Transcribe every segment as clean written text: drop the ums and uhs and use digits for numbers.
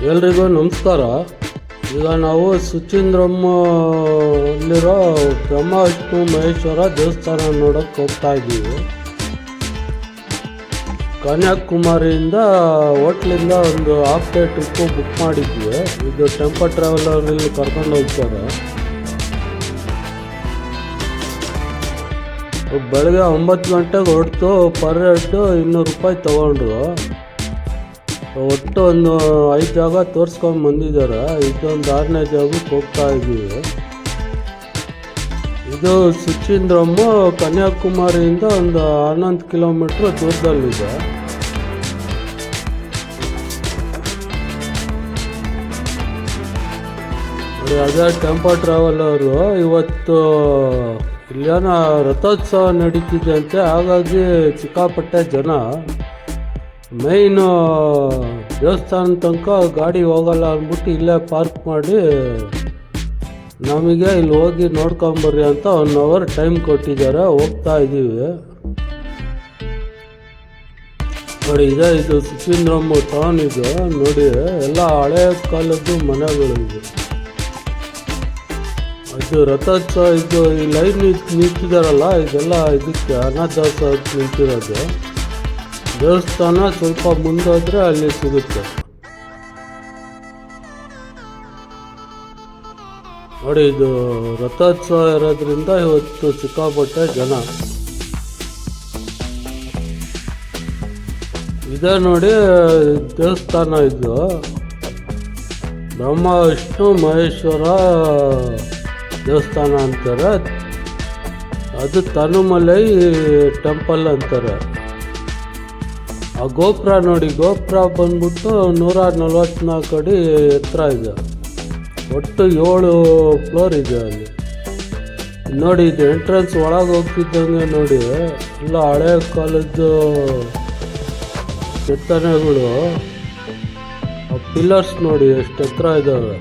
ಎಲ್ರಿಗೂ ನಮಸ್ಕಾರ. ಈಗ ನಾವು ಸುಚೀಂದ್ರಮ್ಮಲ್ಲಿರೋ ಬ್ರಹ್ಮ ವಿಷ್ಣು ಮಹೇಶ್ವರ ದೇವಸ್ಥಾನ ನೋಡೋಕ್ಕೆ ಹೋಗ್ತಾ ಇದ್ದೀವಿ. ಕನ್ಯಾಕುಮಾರಿಯಿಂದ ಹೋಟ್ಲಿಂದ ಒಂದು ಹಾಫ್ ಡೇ ಟ್ರಿಪ್ಪು ಬುಕ್ ಮಾಡಿದ್ವಿ. ಇದು ಟೆಂಪೋ ಟ್ರಾವೆಲರಲ್ಲಿ ಕರ್ಕೊಂಡು ಹೋಗ್ತಾರೆ. ಬೆಳಗ್ಗೆ 9 ಗಂಟೆಗೆ ಹೊರಟು ಪರ್ ಹೆಡ್ 200 ರೂಪಾಯಿ ತೊಗೊಂಡ್ರು. ಒಟ್ಟು ಒಂದು 5 ಜಾಗ ತೋರಿಸ್ಕೊಂಡು ಬಂದಿದ್ದಾರೆ. ಇದೊಂದು 6ನೇ ಜಾಗಕ್ಕೆ ಹೋಗ್ತಾ ಇದ್ದೀವಿ. ಇದು ಸುಚೀಂದ್ರಮ್ಮ ಕನ್ಯಾಕುಮಾರಿಯಿಂದ ಒಂದು 11 ಕಿಲೋಮೀಟ್ರ್ ದೂರದಲ್ಲಿದೆ. ಅದೇ ಟೆಂಪೋ ಟ್ರಾವೆಲರು ಇವತ್ತು ಇಲ್ಲೇನೋ ರಥೋತ್ಸವ ನಡೀತಿದೆ ಅಂತೆ, ಹಾಗಾಗಿ ಸಿಕ್ಕಾಪಟ್ಟೆ ಜನ. ಮೈನು ದೇವಸ್ಥಾನ ತನಕ ಗಾಡಿ ಹೋಗಲ್ಲ ಅಂದ್ಬಿಟ್ಟು ಇಲ್ಲೇ ಪಾರ್ಕ್ ಮಾಡಿ ನಮಗೆ ಇಲ್ಲಿ ಹೋಗಿ ನೋಡ್ಕೊಂಬರ್ರಿ ಅಂತ 1 ಅವರ್ ಟೈಮ್ ಕೊಟ್ಟಿದ್ದಾರೆ. ಹೋಗ್ತಾ ಇದ್ದೀವಿ. ನೋಡಿ, ಇದು ಸುಚೀಂದ್ರಮ್ಮ ಟೌನ್. ಇದು ನೋಡಿ, ಎಲ್ಲ ಹಳೆ ಕಾಲದ್ದು ಮನೆಗಳಿವೆ. ಇದು ರಥೋತ್ಸವ. ಇದು ಈ ಲೈನ್ ನಿಂತಿದ್ದಾರಲ್ಲ, ಇದೆಲ್ಲ ಇದಕ್ಕೆ ಅನ್ನದಾಸೋಹಕ್ಕೆ ನಿಂತಿರೋದು. ದೇವಸ್ಥಾನ ಸ್ವಲ್ಪ ಮುಂದೋದ್ರೆ ಅಲ್ಲಿ ಸಿಗುತ್ತೆ. ನೋಡಿ, ಇದು ರಥೋತ್ಸವ ಇರೋದ್ರಿಂದ ಇವತ್ತು ಸಿಕ್ಕಾಪಟ್ಟೆ ಜನ. ಇದೇ ನೋಡಿ ದೇವಸ್ಥಾನ. ಇದು ಬ್ರಹ್ಮ ವಿಷ್ಣು ಮಹೇಶ್ವರ ದೇವಸ್ಥಾನ ಅಂತಾರೆ. ಅದು ತನುಮಲೈ ಟೆಂಪಲ್ ಅಂತಾರೆ. ಆ ಗೋಪುರ ನೋಡಿ, ಗೋಪುರ ಬಂದ್ಬಿಟ್ಟು 144 ಅಡಿ ಎತ್ತರ ಇದೆ. ಒಟ್ಟು 7 ಫ್ಲೋರ್ ಇದೆ ಅಲ್ಲಿ. ನೋಡಿ, ಇದು ಎಂಟ್ರೆನ್ಸ್ ಒಳಗೆ ಹೋಗ್ತಿದ್ದಂಗೆ ನೋಡಿ ಎಲ್ಲ ಹಳೆ ಕಾಲದ್ದು ಕೆತ್ತನೆಗಳು. ಆ ಪಿಲ್ಲರ್ಸ್ ನೋಡಿ ಎಷ್ಟು ಎತ್ತರ ಇದ್ದಾವೆ.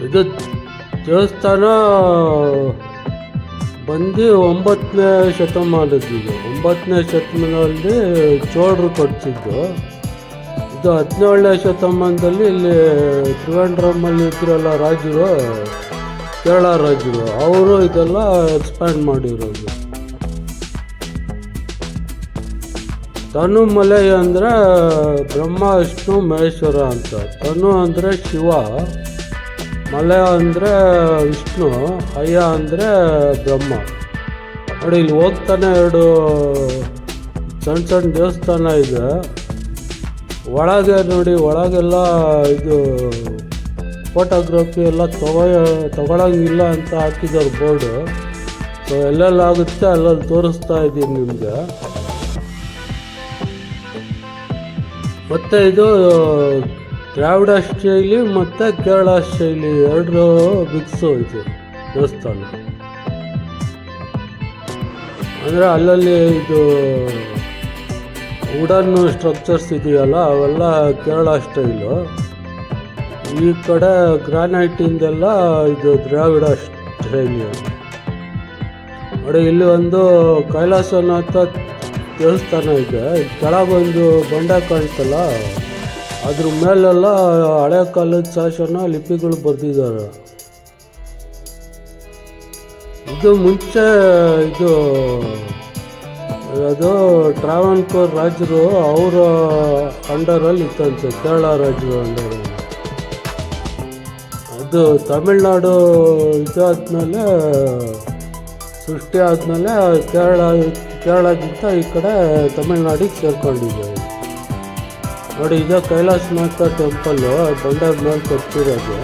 ಇದು ದೇವಸ್ಥಾನ ಬಂದು 9ನೇ ಶತಮಾನದ್ದು. 9ನೇ ಶತಮಾನದಲ್ಲಿ ಚೋಳರು ಕಟ್ಟಿಸಿದ್ದು. ಇದು 17ನೇ ಶತಮಾನದಲ್ಲಿ ಇಲ್ಲಿ ತ್ರಿವೇಂದ್ರಮಲ್ಲಿ ಇದ್ರಲ್ಲ ರಾಜರು, ಕೇರಳ ರಾಜರು, ಅವರು ಇದೆಲ್ಲ ಎಕ್ಸ್ಪ್ಯಾಂಡ್ ಮಾಡಿರೋದು. ತನುಮಲೈ ಅಂದರೆ ಬ್ರಹ್ಮ ವಿಷ್ಣು ಮಹೇಶ್ವರ ಅಂತ. ತನು ಅಂದರೆ ಶಿವ, ಮಲಯ ಅಂದರೆ ವಿಷ್ಣು, ಅಯ್ಯ ಅಂದರೆ ಬ್ರಹ್ಮ. ನೋಡಿ, ಇಲ್ಲಿ ಹೋಗ್ತಾನೆ 2 ಸಣ್ಣ ದೇವಸ್ಥಾನ ಇದೆ. ಒಳಗೆ ನೋಡಿ, ಒಳಗೆಲ್ಲ ಇದು ಫೋಟೋಗ್ರಫಿ ಎಲ್ಲ ತಗೊಳಂಗಿಲ್ಲ ಅಂತ ಹಾಕಿದ್ದಾರೆ ಬೋರ್ಡು. ಸೊ ಎಲ್ಲೆಲ್ಲಾಗುತ್ತೆ ಅಲ್ಲಲ್ಲಿ ತೋರಿಸ್ತಾ ಇದ್ದೀನಿ ನಿಮಗೆ. ಮತ್ತು ಇದು ದ್ರಾವಿಡ ಶೈಲಿ ಮತ್ತು ಕೇರಳ ಶೈಲಿ 2 ಮಿಕ್ಸು ಇದು ದೇವಸ್ಥಾನ. ಅಂದರೆ ಅಲ್ಲಲ್ಲಿ ಇದು ವುಡನ್ ಸ್ಟ್ರಕ್ಚರ್ಸ್ ಇದೆಯಲ್ಲ, ಅವೆಲ್ಲ ಕೇರಳ ಸ್ಟೈಲು. ಈ ಕಡೆ ಗ್ರಾನೈಟಿಂದೆಲ್ಲ ಇದು ದ್ರಾವಿಡ ಶೈಲಿ. ನೋಡಿ, ಇಲ್ಲಿ ಒಂದು ಕೈಲಾಸನಾಥ ದೇವಸ್ಥಾನ ಇದೆ. ಕೆಳಗೊಂದು ಬಂಡೆ ಕಾಣ್ತಲ್ಲ, ಅದ್ರ ಮೇಲೆಲ್ಲ ಹಳೆ ಕಾಲದ ಶಾಸನ ಲಿಪಿಗಳು ಬರೆದಿದ್ದಾರೆ. ಇದು ಮುಂಚೆ ಇದು ಅದು ಟ್ರಾವನ್ಕೋರ್ ರಾಜರು ಅವರ ಅಂಡರಲ್ಲಿ ಇತ್ತಂತೆ, ಕೇರಳ ರಾಜರು ಅಂಡರಲ್ಲಿ. ಅದು ತಮಿಳ್ನಾಡು ಇದಾದ್ಮೇಲೆ, ಸೃಷ್ಟಿ ಆದಮೇಲೆ ಕೇರಳದಿಂದ ಈ ಕಡೆ ತಮಿಳ್ನಾಡಿಗೆ ಸೇರ್ಕೊಂಡಿದೆ. ನೋಡಿ, ಇದು ಕೈಲಾಸನಾಥ ಟೆಂಪಲ್ಲು, ಬಂಡೆ ಮೇಲೆ ಕಟ್ಟಿರೋದು.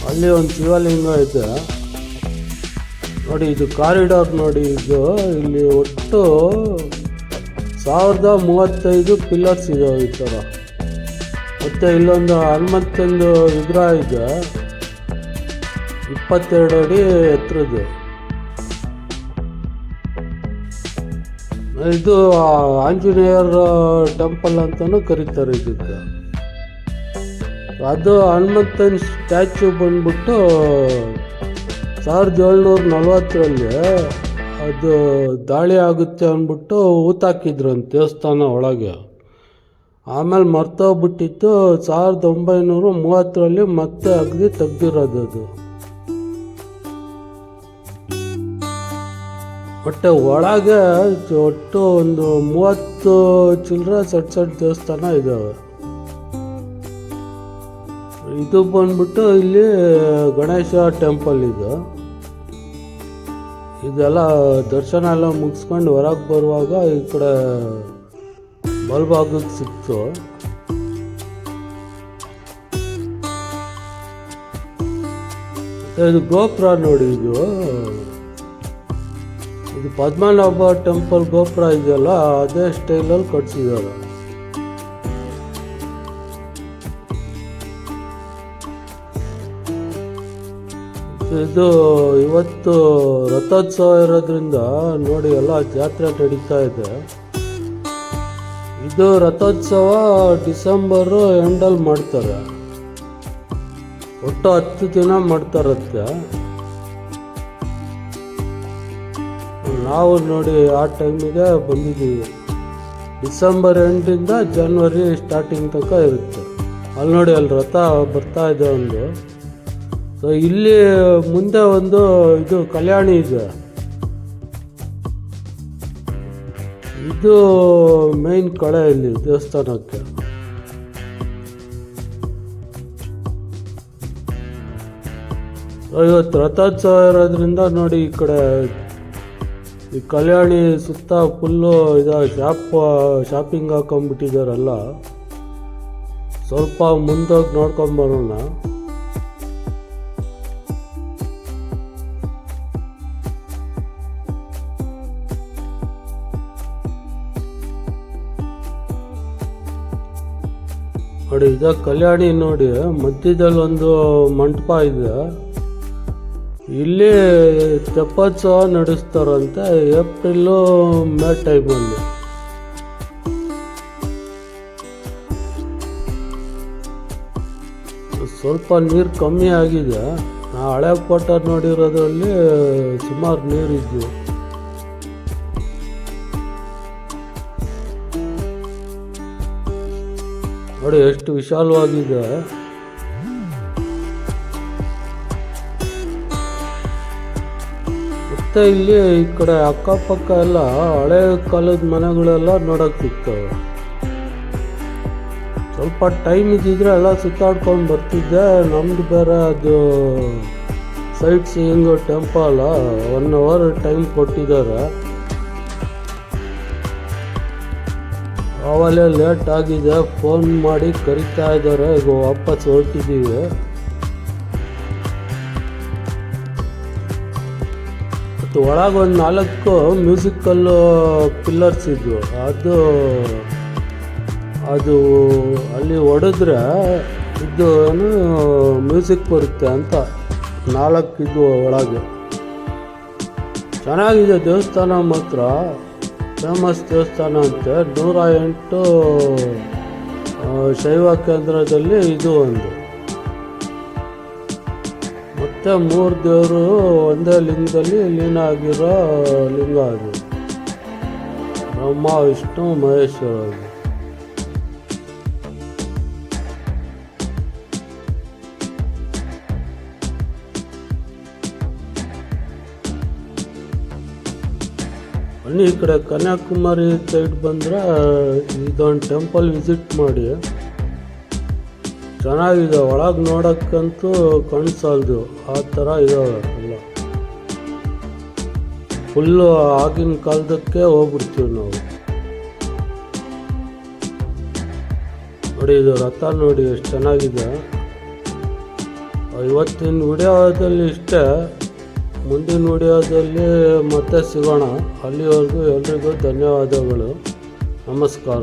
ಅಲ್ಲಿ ಒಂದು ಶಿವಲಿಂಗ ಇದೆ. ನೋಡಿ, ಇದು ಕಾರಿಡಾರ್ ನೋಡಿ. ಇದು ಇಲ್ಲಿ ಒಟ್ಟು 1035 ಪಿಲ್ಲರ್ಸ್ ಇದಾವೆ ಈ ಥರ. ಮತ್ತು ಇಲ್ಲೊಂದು ಹನುಮಂತಂದು ವಿಗ್ರಹ ಇದೆ, 22 ಅಡಿ ಎತ್ತರದ್ದು. ಇದು ಆಂಜನೇಯರ ಟೆಂಪಲ್ ಅಂತಲೂ ಕರೀತಾರೆ ಇದಕ್ಕೆ. ಅದು ಹನುಮಂತನ ಸ್ಟ್ಯಾಚ್ಯೂ ಬಂದ್ಬಿಟ್ಟು 1740ರಲ್ಲಿ ಅದು ದಾಳಿ ಆಗುತ್ತೆ ಅಂದ್ಬಿಟ್ಟು ಹೂತಾಕಿದ್ರು ಅಂತ ದೇವಸ್ಥಾನ ಒಳಗೆ. ಆಮೇಲೆ ಮರ್ತೋಗ್ಬಿಟ್ಟಿತ್ತು. 1930ರಲ್ಲಿ ಮತ್ತೆ ಅಗದಿ ತೆಗ್ದಿರೋದು ಅದು. ಬಟ್ ಒಳಗೆ ಒಟ್ಟು ಒಂದು 30 ಚಿಲ್ಲರೆ ಸಣ್ಣ ದೇವಸ್ಥಾನ ಇದ್ದಾವೆ. ಇದು ಬಂದ್ಬಿಟ್ಟು ಇಲ್ಲಿ ಗಣೇಶ ಟೆಂಪಲ್ ಇದು. ಇದೆಲ್ಲ ದರ್ಶನ ಎಲ್ಲ ಮುಗಿಸ್ಕೊಂಡು ಹೊರಗೆ ಬರುವಾಗ ಈ ಕಡೆ ಬಲ್ಭಾಗಕ್ಕೆ ಸಿಕ್ತು. ಇದು ಗೋಪುರ ನೋಡಿ, ಇದು ಪದ್ಮನಾಭ ಟೆಂಪಲ್ ಗೋಪುರ ಇದೆಯಲ್ಲ, ಅದೇ ಸ್ಟೈಲಲ್ಲಿ ಕಟ್ಸಿದ್ದಾರೆ. ಇದು ಇವತ್ತು ರಥೋತ್ಸವ ಇರೋದ್ರಿಂದ ನೋಡಿ ಎಲ್ಲ ಜಾತ್ರೆ ನಡೀತಾ ಇದೆ. ಇದು ರಥೋತ್ಸವ ಡಿಸೆಂಬರು ಎಂಡಲ್ಲಿ ಮಾಡ್ತಾರೆ. ಒಟ್ಟು 10 ದಿನ ಮಾಡ್ತಾರತ್ತೆ. ನಾವು ನೋಡಿ ಆ ಟೈಮಿಗೆ ಬಂದಿದ್ದೀವಿ. ಡಿಸೆಂಬರ್ ಎಂಡಿಂದ ಜನವರಿ ಸ್ಟಾರ್ಟಿಂಗ್ ತನಕ ಇರುತ್ತೆ. ಅಲ್ಲಿ ನೋಡಿ, ಅಲ್ಲಿ ರಥ ಬರ್ತಾ ಇದೆ ಒಂದು. ಸೊ ಇಲ್ಲಿ ಮುಂದೆ ಒಂದು ಇದು ಕಲ್ಯಾಣಿ ಇದೆ. ಇದು ಮೇನ್ ಕಳೆ ಇಲ್ಲಿ ದೇವಸ್ಥಾನಕ್ಕೆ. ಇವತ್ತು ರಥೋತ್ಸವ ಇರೋದ್ರಿಂದ ನೋಡಿ ಈ ಕಡೆ ಈ ಕಲ್ಯಾಣಿ ಸುತ್ತ ಫುಲ್ಲು ಶಾಪಿಂಗ್ ಹಾಕೊಂಡ್ಬಿಟ್ಟಿದ್ದಾರಲ್ಲ. ಸ್ವಲ್ಪ ಮುಂದೋಗಿ ನೋಡ್ಕೊಂಬರೋಣ. ನೋಡಿ, ಇದು ಕಲ್ಯಾಣಿ ನೋಡಿ, ಮಧ್ಯದಲ್ಲಿ ಒಂದು ಮಂಟಪ ಇದೆ. ಇಲ್ಲಿ ತೆಪ್ಪೋತ್ಸವ ನಡೆಸ್ತಾರಂತೆ ಏಪ್ರಿಲು ಮೇ ಟೈಮಲ್ಲಿ. ಸ್ವಲ್ಪ ನೀರು ಕಮ್ಮಿ ಆಗಿದೆ. ನಾ ಹಳೆ ಫೋಟೋ ನೋಡಿರೋದ್ರಲ್ಲಿ ಸುಮಾರು ನೀರಿದ್ದು. ನೋಡಿ ಎಷ್ಟು ವಿಶಾಲವಾಗಿದೆ. ಮತ್ತೆ ಇಲ್ಲಿ ಈ ಕಡೆ ಅಕ್ಕಪಕ್ಕ ಎಲ್ಲ ಹಳೆ ಕಾಲದ ಮನೆಗಳೆಲ್ಲ ನೋಡಕ್ ಸಿಗ್ತವೆ. ಸ್ವಲ್ಪ ಟೈಮ್ ಇದ್ದಿದ್ರೆ ಎಲ್ಲ ಸುತ್ತಾಡ್ಕೊಂಡು ಬರ್ತಿದ್ದೆ. ನಮ್ದು ಬೇರೆ ಅದು sightseeing temple 1 hour time ಕೊಟ್ಟಿದ್ದಾರೆ. ಆವಾಗಲೇ ಲೇಟ್ ಆಗಿದೆ, ಫೋನ್ ಮಾಡಿ ಕರಿತಾ ಇದ್ದಾರೆ. ಈಗ ವಾಪಸ್ ಹೊರಟಿದ್ದೀವಿ. ಮತ್ತು ಒಳಗೆ ಒಂದು 4 ಮ್ಯೂಸಿಕಲ್ ಪಿಲ್ಲರ್ಸ್ ಇದ್ವು. ಅದು ಅಲ್ಲಿ ಹೊಡೆದ್ರೆ ಇದು ಏನು ಮ್ಯೂಸಿಕ್ ಬರುತ್ತೆ ಅಂತ 4 ಇದ್ವು ಒಳಗೆ. ಚೆನ್ನಾಗಿದೆ ದೇವಸ್ಥಾನ ಮಾತ್ರ. ಫೇಮಸ್ ದೇವಸ್ಥಾನ ಅಂತೆ. 108 ಶೈವ ಕೇಂದ್ರದಲ್ಲಿ ಇದು ಒಂದು. ಮತ್ತೆ 3 ದೇವರು ಒಂದೇ ಲಿಂಗದಲ್ಲಿ ಲೀನ ಆಗಿರೋ ಲಿಂಗ ಅದು. ಬ್ರಹ್ಮ, ವಿಷ್ಣು, ಮಹೇಶ್ವರ. ಬನ್ನಿ, ಈ ಕಡೆ ಕನ್ಯಾಕುಮಾರಿ ಸೈಡ್ ಬಂದರೆ ಇದೊಂದು ಟೆಂಪಲ್ ವಿಸಿಟ್ ಮಾಡಿ. ಚೆನ್ನಾಗಿದೆ. ಒಳಗೆ ನೋಡೋಕ್ಕಂತೂ ಕಣ್ಸಾಲ್ದು ಆ ಥರ ಇದ್ದಾವೆ ಎಲ್ಲ. ಫುಲ್ಲು ಆಗಿನ ಕಾಲದಕ್ಕೆ ಹೋಗ್ಬಿಡ್ತೀವಿ ನಾವು. ನೋಡಿ, ಇದು ರಥ ನೋಡಿ ಎಷ್ಟು ಚೆನ್ನಾಗಿದೆ. ಇವತ್ತಿನ ವಿಡಿಯೋದಲ್ಲಿ ಇಷ್ಟೇ. ಮುಂದಿನ ವಿಡಿಯೋದಲ್ಲಿ ಮತ್ತೆ ಸಿಗೋಣ. ಅಲ್ಲಿವರೆಗೂ ಎಲ್ರಿಗೂ ಧನ್ಯವಾದಗಳು. ನಮಸ್ಕಾರ.